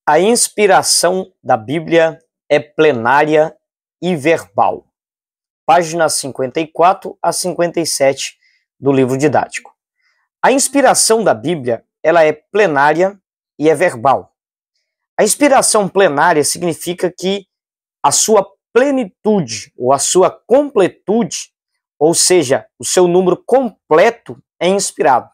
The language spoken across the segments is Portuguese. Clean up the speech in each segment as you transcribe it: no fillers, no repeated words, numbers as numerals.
A inspiração da Bíblia é plenária e verbal. Páginas 54 a 57 do livro didático. A inspiração da Bíblia, ela é plenária e é verbal. A inspiração plenária significa que a sua plenitude ou a sua completude, ou seja, o seu número completo é inspirado.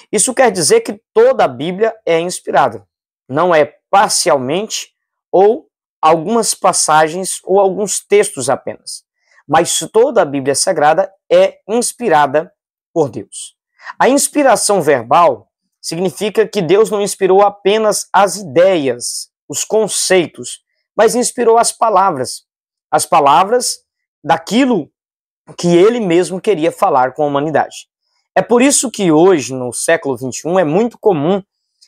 Isso quer dizer que toda a Bíblia é inspirada. Não é parcialmente ou algumas passagens ou alguns textos apenas. Mas toda a Bíblia Sagrada é inspirada por Deus. A inspiração verbal significa que Deus não inspirou apenas as ideias, os conceitos, mas inspirou as palavras daquilo que ele mesmo queria falar com a humanidade. É por isso que hoje, no século XXI, é muito comum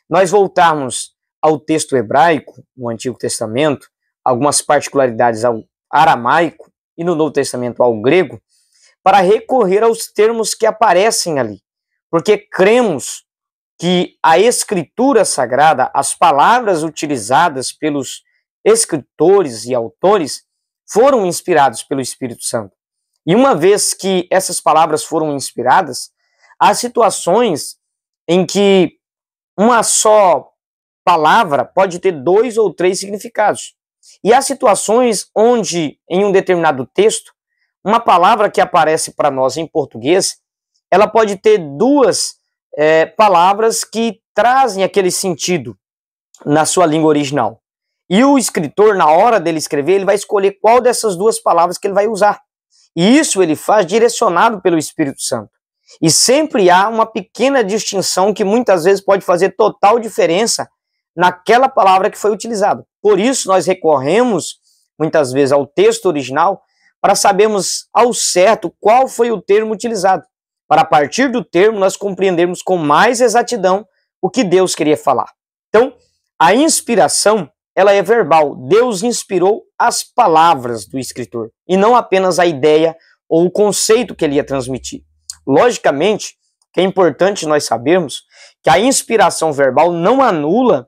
nós voltarmos ao texto hebraico, no Antigo Testamento, algumas particularidades ao aramaico e no Novo Testamento ao grego, para recorrer aos termos que aparecem ali. Porque cremos que a Escritura Sagrada, as palavras utilizadas pelos escritores e autores, foram inspirados pelo Espírito Santo. E uma vez que essas palavras foram inspiradas, há situações em que uma só palavra pode ter 2 ou 3 significados. E há situações onde, em um determinado texto, uma palavra que aparece para nós em português, ela pode ter 2 palavras que trazem aquele sentido na sua língua original. E o escritor, na hora dele escrever, ele vai escolher qual dessas 2 palavras que ele vai usar. E isso ele faz direcionado pelo Espírito Santo. E sempre há uma pequena distinção que muitas vezes pode fazer total diferença naquela palavra que foi utilizada. Por isso nós recorremos muitas vezes ao texto original para sabermos ao certo qual foi o termo utilizado. Para a partir do termo nós compreendermos com mais exatidão o que Deus queria falar. Então, a inspiração, ela é verbal. Deus inspirou as palavras do escritor e não apenas a ideia ou o conceito que ele ia transmitir. Logicamente, que é importante nós sabermos que a inspiração verbal não anula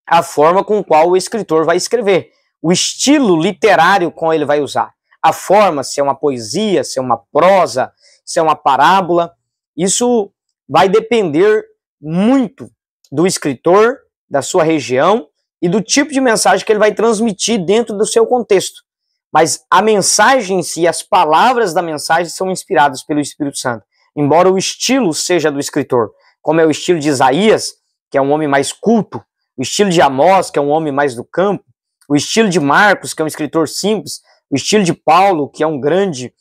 a forma com qual o escritor vai escrever, o estilo literário com ele vai usar, a forma, se é uma poesia, se é uma prosa, se é uma parábola, isso vai depender muito do escritor, da sua região e do tipo de mensagem que ele vai transmitir dentro do seu contexto. Mas a mensagem em si, as palavras da mensagem são inspiradas pelo Espírito Santo, embora o estilo seja do escritor, como é o estilo de Isaías, que é um homem mais culto, o estilo de Amós, que é um homem mais do campo, o estilo de Marcos, que é um escritor simples, o estilo de Paulo, que é um grande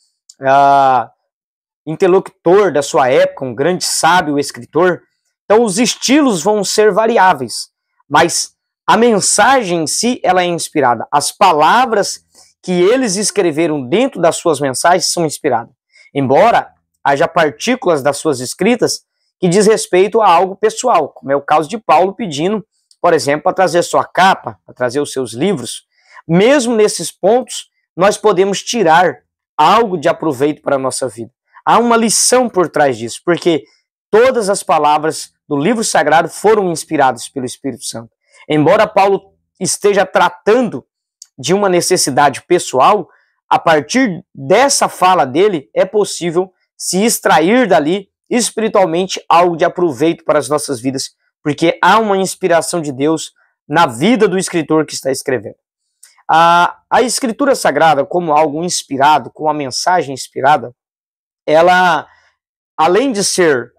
interlocutor da sua época, um grande sábio escritor. Então os estilos vão ser variáveis, mas a mensagem em si ela é inspirada. As palavras que eles escreveram dentro das suas mensagens são inspiradas. Embora haja partículas das suas escritas que diz respeito a algo pessoal, como é o caso de Paulo pedindo, por exemplo, para trazer sua capa, para trazer os seus livros. Mesmo nesses pontos, nós podemos tirar algo de aproveito para a nossa vida. Há uma lição por trás disso, porque todas as palavras do livro sagrado foram inspiradas pelo Espírito Santo. Embora Paulo esteja tratando de uma necessidade pessoal, a partir dessa fala dele, é possível se extrair dali espiritualmente algo de aproveito para as nossas vidas, porque há uma inspiração de Deus na vida do escritor que está escrevendo. A Escritura Sagrada, como algo inspirado, como uma mensagem inspirada, ela, além de ser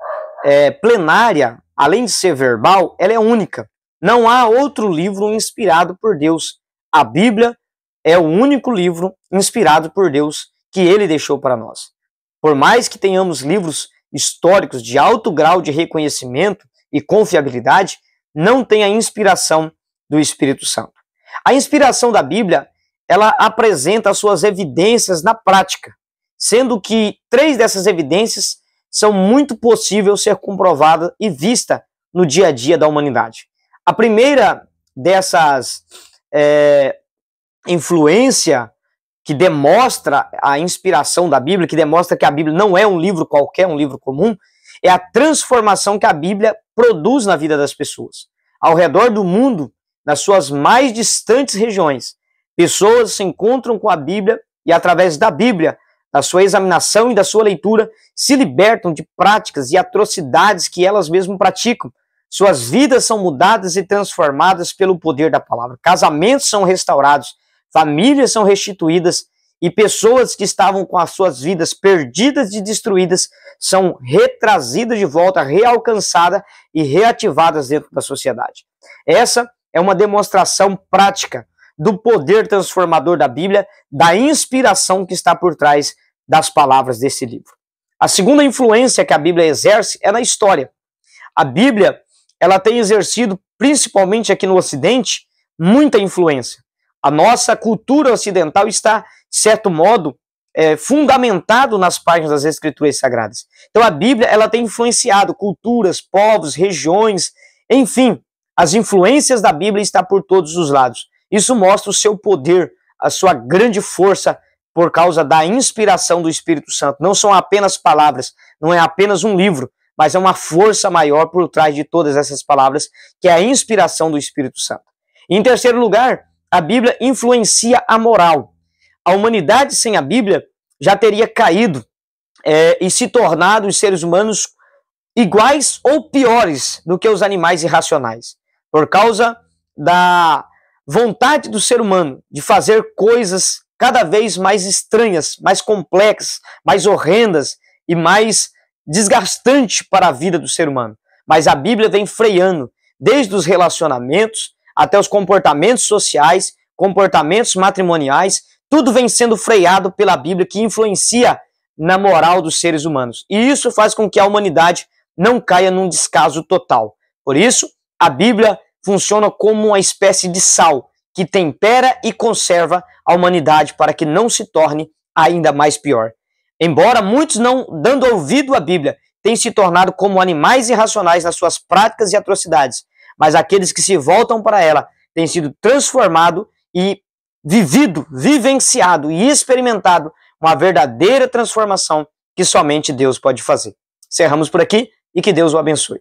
plenária, além de ser verbal, ela é única. Não há outro livro inspirado por Deus. A Bíblia é o único livro inspirado por Deus que ele deixou para nós. Por mais que tenhamos livros históricos de alto grau de reconhecimento e confiabilidade, não tem a inspiração do Espírito Santo. A inspiração da Bíblia, ela apresenta as suas evidências na prática, sendo que 3 dessas evidências são muito possíveis ser comprovadas e vistas no dia a dia da humanidade. A primeira dessas influência que demonstra a inspiração da Bíblia, que demonstra que a Bíblia não é um livro qualquer, um livro comum, é a transformação que a Bíblia produz na vida das pessoas. Ao redor do mundo, nas suas mais distantes regiões, pessoas se encontram com a Bíblia e, através da Bíblia, da sua examinação e da sua leitura, se libertam de práticas e atrocidades que elas mesmas praticam. Suas vidas são mudadas e transformadas pelo poder da palavra. Casamentos são restaurados, famílias são restituídas e pessoas que estavam com as suas vidas perdidas e destruídas são retrazidas de volta, realcançadas e reativadas dentro da sociedade. Essa é uma demonstração prática do poder transformador da Bíblia, da inspiração que está por trás das palavras desse livro. A segunda influência que a Bíblia exerce é na história. A Bíblia, ela tem exercido, principalmente aqui no Ocidente, muita influência. A nossa cultura ocidental está, de certo modo, fundamentado nas páginas das Escrituras Sagradas. Então a Bíblia, ela tem influenciado culturas, povos, regiões, enfim, as influências da Bíblia estão por todos os lados. Isso mostra o seu poder, a sua grande força por causa da inspiração do Espírito Santo. Não são apenas palavras, não é apenas um livro, mas é uma força maior por trás de todas essas palavras, que é a inspiração do Espírito Santo. Em terceiro lugar, a Bíblia influencia a moral. A humanidade sem a Bíblia já teria caído e se tornado os seres humanos iguais ou piores do que os animais irracionais, por causa da vontade do ser humano de fazer coisas cada vez mais estranhas, mais complexas, mais horrendas e mais desgastantes para a vida do ser humano. Mas a Bíblia vem freando, desde os relacionamentos até os comportamentos sociais, comportamentos matrimoniais, tudo vem sendo freado pela Bíblia, que influencia na moral dos seres humanos. E isso faz com que a humanidade não caia num descaso total. Por isso, a Bíblia funciona como uma espécie de sal que tempera e conserva a humanidade para que não se torne ainda mais pior. Embora muitos, não dando ouvido à Bíblia, tenham se tornado como animais irracionais nas suas práticas e atrocidades, mas aqueles que se voltam para ela têm sido transformados e vivenciado e experimentado uma verdadeira transformação que somente Deus pode fazer. Encerramos por aqui e que Deus o abençoe.